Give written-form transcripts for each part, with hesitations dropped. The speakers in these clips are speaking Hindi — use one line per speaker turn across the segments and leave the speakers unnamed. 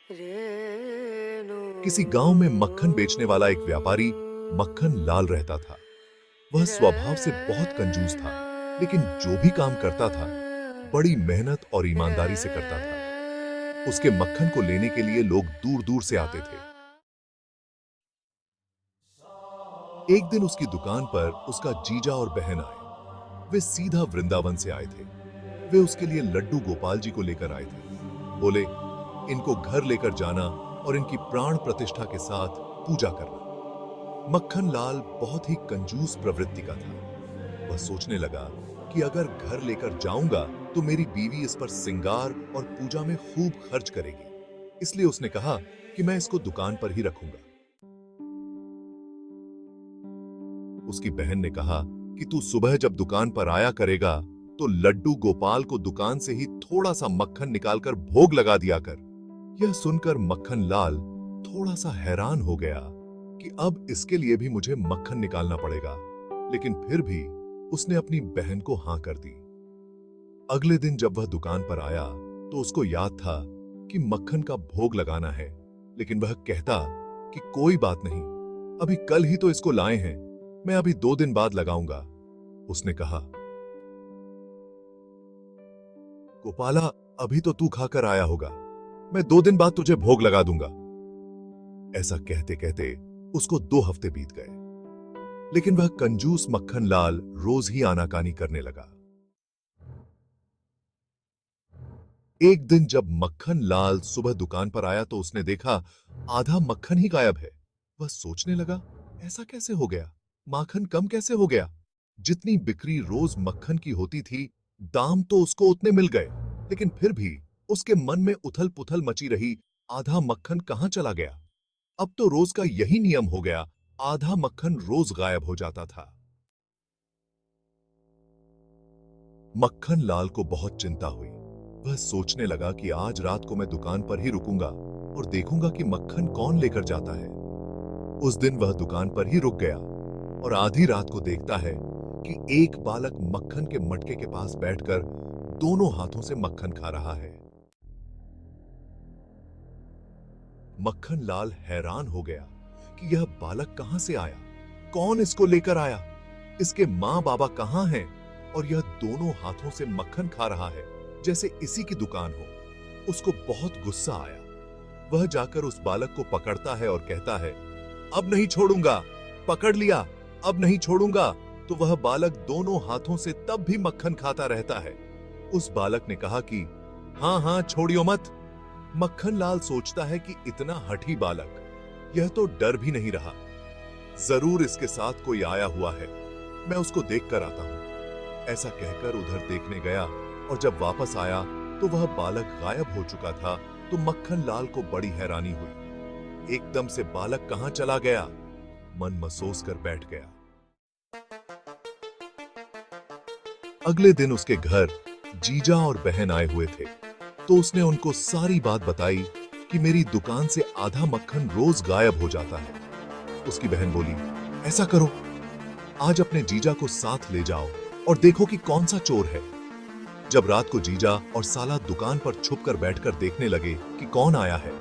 किसी गांव में मक्खन बेचने वाला एक व्यापारी मक्खन लाल रहता था। वह स्वभाव से बहुत कंजूस था, लेकिन जो भी काम करता था बड़ी मेहनत और ईमानदारी से करता था। उसके मक्खन को लेने के लिए लोग दूर दूर से आते थे। एक दिन उसकी दुकान पर उसका जीजा और बहन आए। वे सीधा वृंदावन से आए थे। वे उसके लिए लड्डू गोपाल जी को लेकर आए थे। बोले, इनको घर लेकर जाना और इनकी प्राण प्रतिष्ठा के साथ पूजा करना। मक्खन लाल बहुत ही कंजूस प्रवृत्ति का था। वह सोचने लगा कि अगर घर लेकर जाऊंगा तो मेरी बीवी इस पर सिंगार और पूजा में खूब खर्च करेगी। इसलिए उसने कहा कि मैं इसको दुकान पर ही रखूंगा। उसकी बहन ने कहा कि तू सुबह जब दुकान पर आया करेगा तो लड्डू गोपाल को दुकान से ही थोड़ा सा मक्खन निकालकर भोग लगा दिया कर। यह सुनकर मक्खन लाल थोड़ा सा हैरान हो गया कि अब इसके लिए भी मुझे मक्खन निकालना पड़ेगा, लेकिन फिर भी उसने अपनी बहन को हां कर दी। अगले दिन जब वह दुकान पर आया तो उसको याद था कि मक्खन का भोग लगाना है, लेकिन वह कहता कि कोई बात नहीं, अभी कल ही तो इसको लाए हैं, मैं अभी 2 दिन बाद लगाऊंगा। उसने कहा, गोपाला, अभी तो तू खाकर आया होगा, मैं 2 दिन बाद तुझे भोग लगा दूंगा। ऐसा कहते कहते उसको 2 हफ्ते बीत गए, लेकिन वह कंजूस मक्खन लाल रोज ही आनाकानी करने लगा। एक दिन जब मक्खन लाल सुबह दुकान पर आया तो उसने देखा आधा मक्खन ही गायब है। वह सोचने लगा, ऐसा कैसे हो गया? माखन कम कैसे हो गया? जितनी बिक्री रोज मक्खन की होती थी, दाम तो उसको उतने मिल गए, लेकिन फिर भी उसके मन में उथल पुथल मची रही। आधा मक्खन कहां चला गया? अब तो रोज का यही नियम हो गया, आधा मक्खन रोज गायब हो जाता था। मक्खन लाल को बहुत चिंता हुई। वह सोचने लगा कि आज रात को मैं दुकान पर ही रुकूंगा और देखूंगा कि मक्खन कौन लेकर जाता है। उस दिन वह दुकान पर ही रुक गया और आधी रात को देखता है कि एक बालक मक्खन के मटके के पास बैठकर दोनों हाथों से मक्खन खा रहा है। मक्खन लाल हैरान हो गया कि यह बालक कहां से आया, कौन इसको लेकर आया, इसके मां बाबा कहां हैं और यह दोनों हाथों से मक्खन खा रहा है जैसे इसी की दुकान हो। उसको बहुत गुस्सा आया। वह जाकर उस बालक को पकड़ता है और कहता है, अब नहीं छोड़ूंगा, पकड़ लिया, अब नहीं छोड़ूंगा। तो वह बालक दोनों हाथों से तब भी मक्खन खाता रहता है। उस बालक ने कहा कि हां हां, छोड़ियो मत। मक्खन लाल सोचता है कि इतना हठी बालक, यह तो डर भी नहीं रहा, जरूर इसके साथ कोई आया हुआ है, मैं उसको देख कर आता हूं। ऐसा कहकर उधर देखने गया और जब वापस आया तो वह बालक गायब हो चुका था। तो मक्खन लाल को बड़ी हैरानी हुई। एकदम से बालक कहां चला गया? मन मसोस कर बैठ गया। अगले दिन उसके घर जीजा और बहन आए हुए थे, तो उसने उनको सारी बात बताई कि मेरी दुकान से आधा मक्खन रोज गायब हो जाता है। उसकी बहन बोली, ऐसा करो, आज अपने जीजा को साथ ले जाओ और देखो कि कौन सा चोर है। जब रात को जीजा और साला दुकान पर छुपकर बैठकर देखने लगे कि कौन आया है,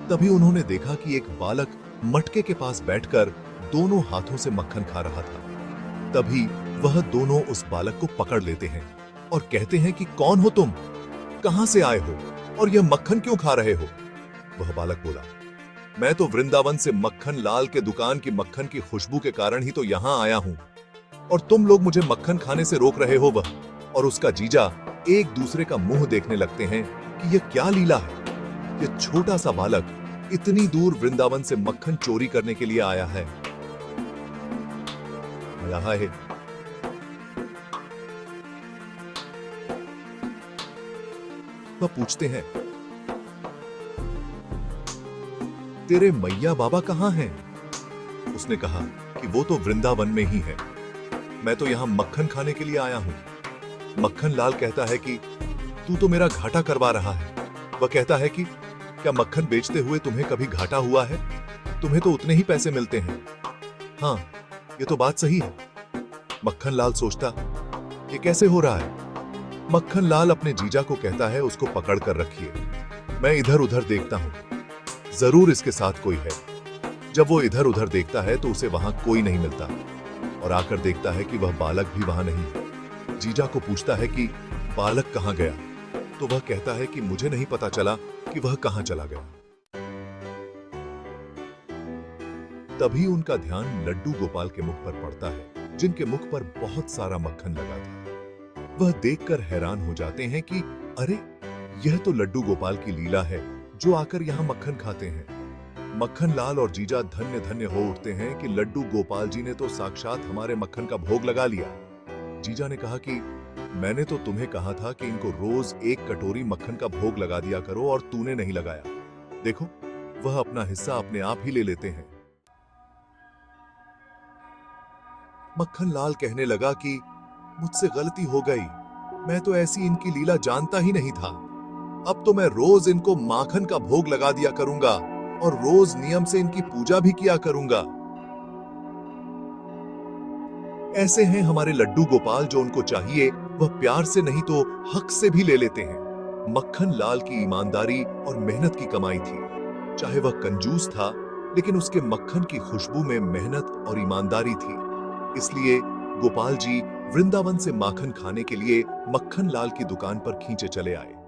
तभी उन्होंने देखा कि एक बालक मटके के पास बैठकर दोनों हाथों से मक्खन खा रहा था। तभी वह दोनों उस बालक को पकड़ लेते हैं और कहते हैं कि कौन हो तुम, कहां से आए हो और यह मक्खन क्यों खा रहे हो? वह बालक बोला, मैं तो वृंदावन से मक्खन लाल के दुकान की मक्खन की खुशबू के कारण ही तो यहां आया हूं, और तुम लोग मुझे मक्खन खाने से रोक रहे हो। वह और उसका जीजा एक दूसरे का मुंह देखने लगते हैं कि यह क्या लीला है। यह छोटा सा बालक इतनी दूर वृंदावन से मक्खन चोरी करने के लिए आया है। यहाँ है। वह पूछते हैं, तेरे मैया बाबा कहां हैं? उसने कहा कि वो तो वृंदावन में ही है, मैं तो यहां मक्खन खाने के लिए आया हूं। मक्खन लाल कहता है कि तू तो मेरा घाटा करवा रहा है। वह कहता है कि क्या मक्खन बेचते हुए तुम्हें कभी घाटा हुआ है? तुम्हें तो उतने ही पैसे मिलते हैं। हाँ, ये तो बात सही है। मक्खन लाल सोचता, ये कैसे हो रहा है? मक्खन लाल अपने जीजा को कहता है, उसको पकड़ कर रखिए, मैं इधर उधर देखता हूं। जरूर इसके साथ कोई है। जब वो इधर उधर देखता है तो उसे वहां कोई नहीं मिलता और आकर देखता है कि वह बालक भी वहां नहीं है। जीजा को पूछता है कि बालक कहां गया, तो वह कहता है कि मुझे नहीं पता चला कि वह कहां चला गया। तभी उनका ध्यान लड्डू गोपाल के मुख पर पड़ता है, जिनके मुख पर बहुत सारा मक्खन लगा था। वह देखकर हैरान हो जाते हैं कि अरे, यह तो लड्डू गोपाल की लीला है जो आकर यहाँ मक्खन खाते हैं। मक्खन लाल और जीजा धन्य धन्य हो उठते हैं कि लड्डू गोपाल जी ने तो साक्षात हमारे मक्खन का भोग लगा लिया। जीजा ने कहा कि मैंने तो तुम्हें कहा था कि इनको रोज एक कटोरी मक्खन का भोग लगा दिया करो और तूने नहीं लगाया। देखो, वह अपना हिस्सा अपने आप ही ले लेते हैं। मक्खन लाल कहने लगा कि मुझसे गलती हो गई, मैं तो ऐसी इनकी लीला जानता ही नहीं था। अब तो मैं रोज इनको माखन का भोग लगा दिया करूंगा और रोज नियम से इनकी पूजा भी किया करूंगा। ऐसे हैं हमारे लड्डू गोपाल, जो उनको चाहिए वह प्यार से नहीं तो हक से भी ले लेते हैं। मक्खन लाल की ईमानदारी और मेहनत की कमाई थी। चाहे वह कंजूस था, लेकिन उसके मक्खन की खुशबू में मेहनत और ईमानदारी थी। इसलिए गोपाल जी वृंदावन से माखन खाने के लिए मक्खन लाल की दुकान पर खींचे चले आए।